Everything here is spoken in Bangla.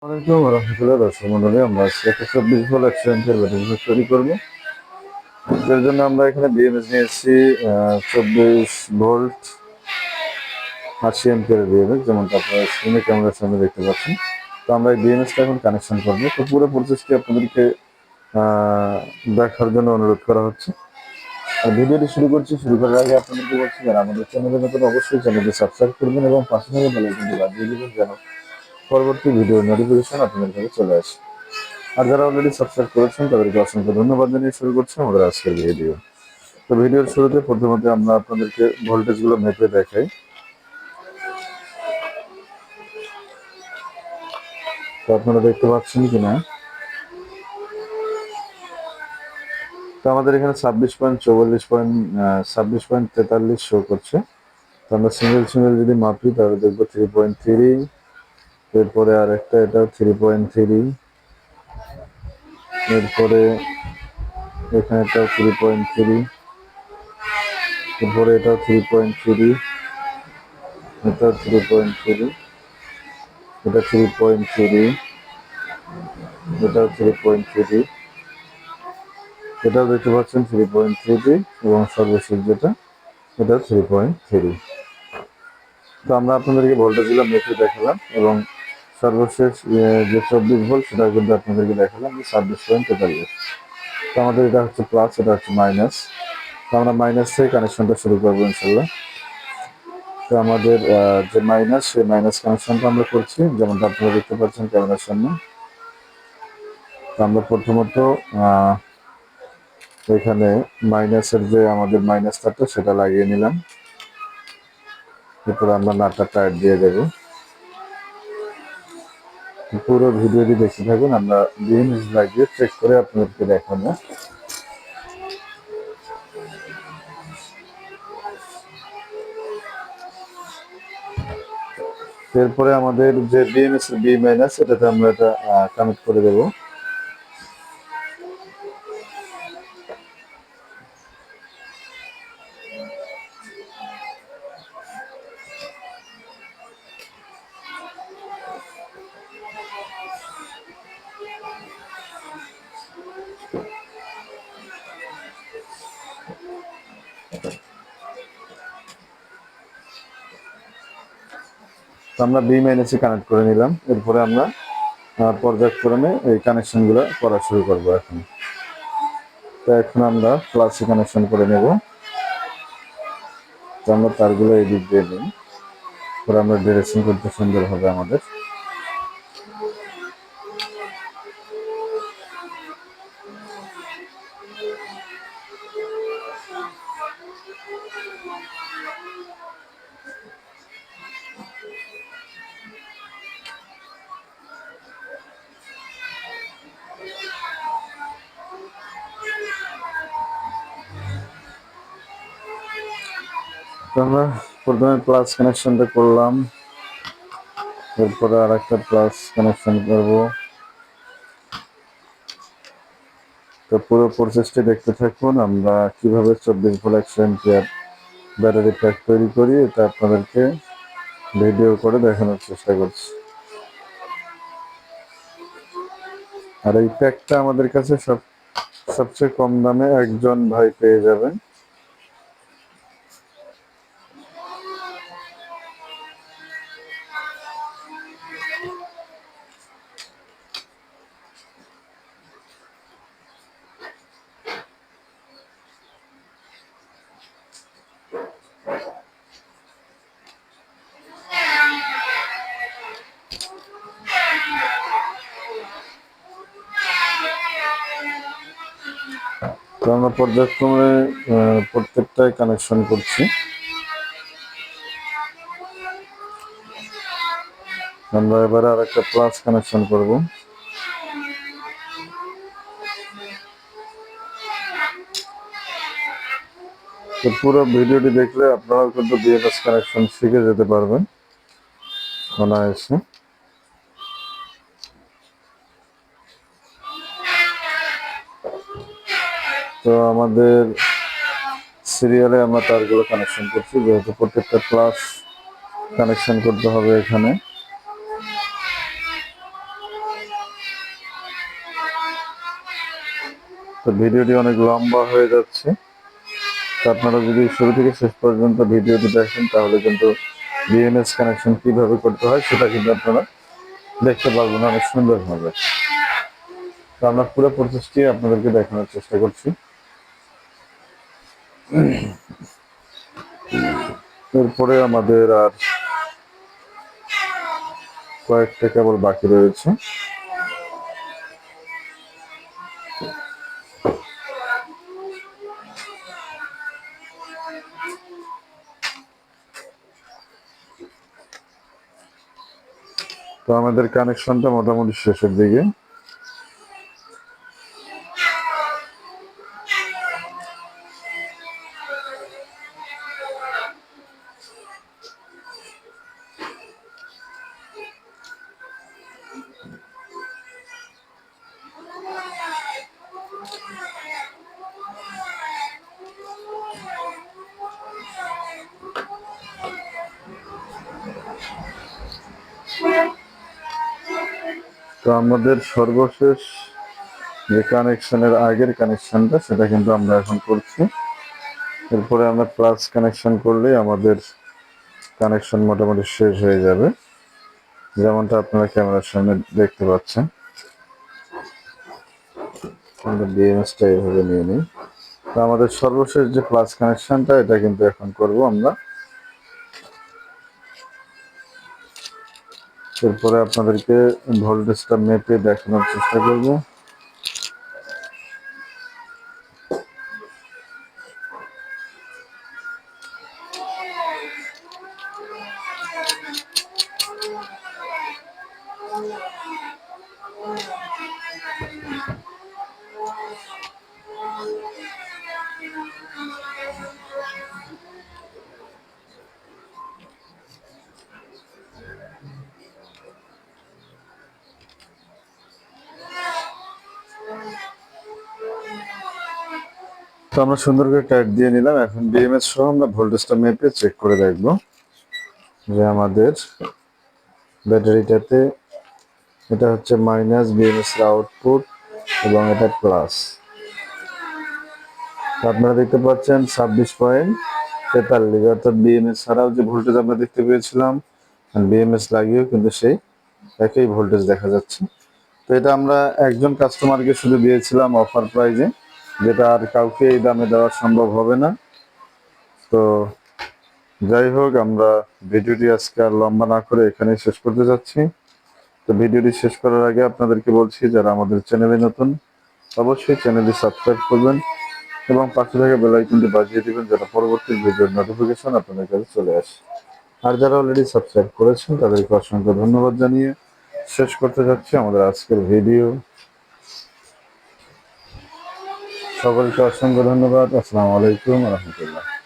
আসসালামু আলাইকুম রহমতুল্লাহ। দর্শক মন্ডলী, আমরা আজকে একটা 24 ভোল্ট 100 অ্যাম্পিয়ার ব্যাটারি তৈরি করবো। এর জন্য আমরা এখানে বিএমএস নিয়ে এসেছি 24 ভোল্ট 80 অ্যাম্পিয়ার বিএমএস, যেমনটা আপনারা স্ক্রিনে ক্যামেরার সামনে দেখতে পাচ্ছেন। তো আমরা এই বিএমএসটা এখন কানেকশন করবো। তো পুরো প্রসেসটি আপনাদেরকে দেখার জন্য অনুরোধ করা হচ্ছে। আর ভিডিওটি শুরু করার আগে আপনাদেরকে বলছি, যারা আমাদের চ্যানেলে নতুন অবশ্যই চ্যানেলটি সাবস্ক্রাইব করবেন এবং পাশে থাকা বেল আইকনটি বাজিয়ে দিবেন, যেন পরবর্তী ভিডিওর নোটিফিকেশন আপনাদের কাছে চলে আসে। আর যারা অলরেডি সাবস্ক্রাইব করেছেন তাদেরকে অসংখ্য ধন্যবাদ জানিয়ে শুরু করছি আমাদের আজকের ভিডিও। তো ভিডিওর শুরুতে প্রথমত আমরা আপনাদেরকে ভোল্টেজগুলো মেপে দেখাই। তো আপনারা দেখতে পাচ্ছেন কিনা। তো আমাদের এখানে 26.43 শো করছে। তো আমরা সিঙ্গেল যদি মাপি তাহলে দেখবো 3.3। এরপরে আর একটা, এটাও 3.3। এরপরে এখানে এটাও 3.3। এরপরে এটাও 3.3। এটাও 3.3। এটা 3.3। এটাও 3.3। এটাও দেখতে পাচ্ছেন 3.3 এবং সর্বশেষ যেটা, এটা 3.3। তো আমরা আপনাদেরকে ভোল্টেজগুলো মেপে দেখালাম এবং সর্বশেষ যে 24 ভোল্ট সেটা কিন্তু আপনাদেরকে দেখালাম যে 26.43। তো আমাদের এটা হচ্ছে প্লাস, এটা হচ্ছে মাইনাস। তো আমরা মাইনাস থেকে কানেকশনটা শুরু করবো ইনশাল্লাহ। তো আমাদের যে মাইনাস, সেই মাইনাস কানেকশনটা আমরা করছি, যেমনটা আপনারা দেখতে পাচ্ছেন ক্যামেরার সামনে। তো আমরা প্রথমত এখানে মাইনাসের যে আমাদের মাইনাস তারটা সেটা লাগিয়ে নিলাম। এরপর আমরা নাটটা টাইট দিয়ে দেব। পুরো ভিডিওটি দেখতে থাকুন, আমরা বিএমএস লাগিয়ে চেক করে আপনাদেরকে দেখাবো। এরপরে আমাদের যে বিএমএস বি মাইনাস, এটাতে আমরা এটা কানেক্ট করে দেবো। আমরা বি মাইনাসে কানেক্ট করে নিলাম। এরপরে আমরা পর্যায়ক্রমে এই কানেকশনগুলো করা শুরু করবো এখন। তো এখন আমরা প্লাসে কানেকশন করে নেব। তো আমরা তারগুলো এদিক দিয়ে নিই, পরে আমরা ডিরেকশন করতে সুন্দর হবে আমাদের। তো আমরা প্রথমে প্লাস কানেকশনটা করলাম, এরপরে আর একটা প্লাস কানেকশন করব। তো পুরো প্রসেসটি দেখতে থাকুন, আমরা কিভাবে 24 ভোল্ট 100 অ্যাম্পিয়ার ব্যাটারি প্যাক তৈরি করি, এটা আপনাদেরকে ভিডিও করে দেখানোর চেষ্টা করছি। আর এই প্যাকটা আমাদের কাছে সবচেয়ে কম দামে একজন ভাই পেয়ে যাবেন। তো আমরা পর্যায়ক্রমে প্রত্যেকটাই কানেকশন করছি। আমরা এবারে আর একটা প্লাস কানেকশন করব। তো পুরো ভিডিওটি দেখলে আপনারাও কিন্তু বিএমএস কানেকশন শিখে যেতে পারবেন অনায়াসে। তো আমাদের সিরিয়ালে আমরা তারগুলো কানেকশন করছি, যেহেতু প্রত্যেকটা প্লাস কানেকশন করতে হবে এখানে। তো ভিডিওটি অনেক লম্বা হয়ে যাচ্ছে, তো আপনারা যদি শুরু থেকে শেষ পর্যন্ত ভিডিওটি দেখেন তাহলে কিন্তু বিএমএস কানেকশন কিভাবে করতে হয় সেটা কিন্তু আপনারা দেখতে পারবেন অনেক সুন্দরভাবে। তো আমরা পুরো প্রসেসটি আপনাদেরকে দেখানোর চেষ্টা করছি। এরপরে আমাদের আর কয়েকটা কেবল বাকি রয়েছে। তো আমাদের কানেকশনটা মোটামুটি শেষের দিকে। তো আমাদের সর্বশেষ যে কানেকশনের আগের কানেকশনটা সেটা কিন্তু আমরা এখন করছি। এরপরে আমরা প্লাস কানেকশন করলেই আমাদের কানেকশন মোটামুটি শেষ হয়ে যাবে, যেমনটা আপনারা ক্যামেরার সামনে দেখতে পাচ্ছেন। আমরা বিএমএসটা এইভাবে নিয়ে নিই। তো আমাদের সর্বশেষ যে প্লাস কানেকশনটা এটা কিন্তু এখন করব আমরা। এরপরে আপনাদেরকে ভোল্টেজটা মেপে দেখানোর চেষ্টা করব। তো আমরা সুন্দর করে টাইট দিয়ে নিলাম। এখন বিএমএস সহ আমরা ভোল্টেজটা মেপে চেক করে দেখব যে আমাদের ব্যাটারিটাতে এটা হচ্ছে মাইনাস বিএমএস এর আউটপুট এবং এটা প্লাস। আপনারা দেখতে পাচ্ছেন 26.43, অর্থাৎ বিএমএস ছাড়াও যে ভোল্টেজ আমরা দেখতে পেয়েছিলাম বিএমএস লাগিয়েও কিন্তু সেই একই ভোল্টেজ দেখা যাচ্ছে। তো এটা আমরা একজন কাস্টমারকে শুধু দিয়েছিলাম অফার প্রাইজে, যেটা আর কাউকে এই দামে দেওয়া সম্ভব হবে না। তো যাই হোক, আমরা ভিডিওটি আজকে আর লম্বা না করে এখানেই শেষ করতে যাচ্ছি। তো ভিডিওটি শেষ করার আগে আপনাদেরকে বলছি, যারা আমাদের চ্যানেলে নতুন অবশ্যই চ্যানেলটি সাবস্ক্রাইব করবেন এবং পাশে থাকা বেল আইকনটি বাজিয়ে দিবেন, যেন পরবর্তী ভিডিওর নোটিফিকেশন আপনাদের কাছে চলে আসে। আর যারা অলরেডি সাবস্ক্রাইব করেছেন তাদেরকে অসংখ্য ধন্যবাদ জানিয়ে শেষ করতে যাচ্ছি আমাদের আজকের ভিডিও। সকলকে অসংখ্য ধন্যবাদ। আসসালামু আলাইকুম ওয়া রাহমাতুল্লাহ।